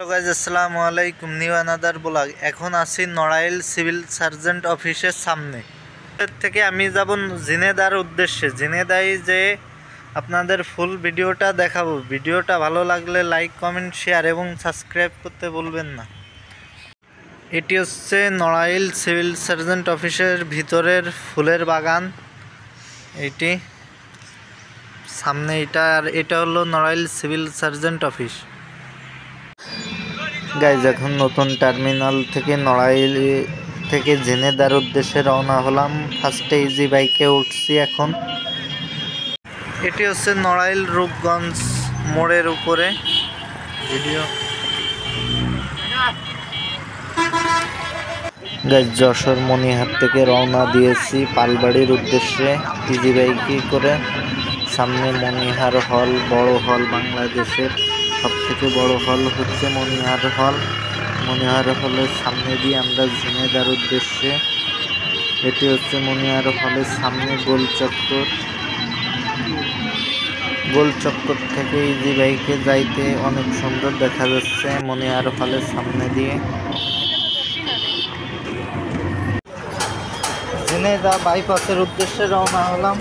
Guys আসসালামু আলাইকুম, new another blog. এখন আছি নড়াইল সিভিল সার্জেন্ট অফিসের সামনে। এর থেকে আমি যাব ঝিনেদার উদ্দেশ্যে। ঝিনেদায় যে আপনাদের ফুল ভিডিওটা দেখাবো। ভিডিওটা ভালো লাগলে লাইক, কমেন্ট, শেয়ার এবং সাবস্ক্রাইব করতে ভুলবেন না। এটি হচ্ছে নড়াইল সিভিল সার্জেন্ট অফিসের ভিতরের ফুলের বাগান। এইটি সামনে এটা, আর এটা হলো Narail civil sergeant office. Guys এখন নতুন টার্মিনাল থেকে নড়াইল থেকে ঝিনেদার উদ্দেশ্যে রওনা হলাম। ফার্স্টে ইজি বাইকে উঠছি। এখন এটি হচ্ছে নড়াইল রূপগঞ্জ মোড়ের উপরে ভিডিও। গাইজ যশোর মনিহাট থেকে রওনা দিয়েছি পালবাড়ির উদ্দেশ্যে ইজি বাইকে করে। সামনে মনিহার হল, বড় হল, বাংলাদেশের সবথেকে বড় হল হচ্ছে মনিহার হল। মনিহার হলের সামনে দিয়ে আমরা ঝিনেদার উদ্দেশ্যে। এটি হচ্ছে মনিহার হলের সামনে গোলচক্কর। গোলচক্কর থেকে ইজি বাইকে যাইতে অনেক সুন্দর দেখা যাচ্ছে মনিহার হলের সামনে দিয়ে। ঝিনেদা বাইপাসের উদ্দেশ্যে রওনা হলাম।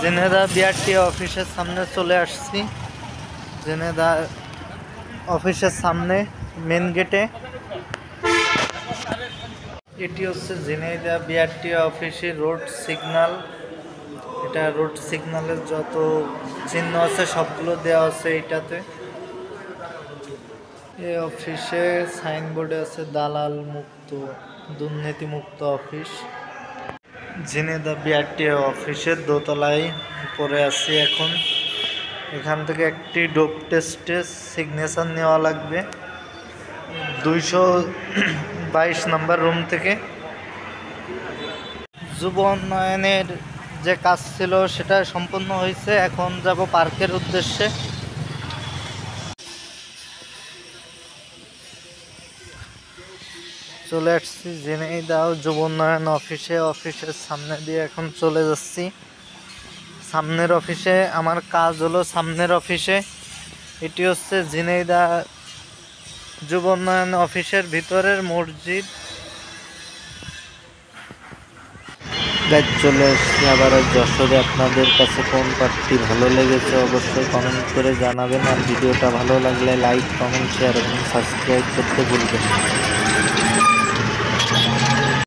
ঝিনেদা বিআরটি অফিসের সামনে চলে আসছি। ঝিনেদা অফিসের সামনে মেন গেটে। এটি হচ্ছে ঝিনেদা বিআরটি অফিসের রোড সিগন্যাল। এটা রোড সিগন্যালের যত চিহ্ন আছে সবগুলো দেওয়া আছে এইটাতে। এই অফিসে সাইনবোর্ডে আছে দালাল মুক্ত, দুর্নীতি মুক্ত অফিস। ঝিনেদা বিআরটি অফিসের দোতলায় উপরে আছি এখন। এখান থেকে একটি ডোপ টেস্টে সিগনেচার নেওয়া লাগবে 222 নম্বর রুম থেকে। যুব উন্নয়নের যে কাজ ছিল সেটা সম্পন্ন হয়েছে। এখন যাব পার্কের উদ্দেশ্যে। চলে আসছি ঝিনেদা যুব উন্নয়ন অফিসের সামনে দিয়ে এখন চলে যাচ্ছি সামনের অফিসে। আমার কাজ হলো সামনের অফিসে। এটি হচ্ছে ঝিনেদা যুব উন্নয়ন অফিসের ভিতরের মসজিদ। গাইজ চলে আসছি আবার যশোরে। আপনাদের কাছে কোন পার্টটি ভালো লেগেছে অবশ্যই কমেন্ট করে জানাবেন। আর ভিডিওটা ভালো লাগলে লাইক, কমেন্ট, শেয়ার এবং সাবস্ক্রাইব করতে ভুলবেন না।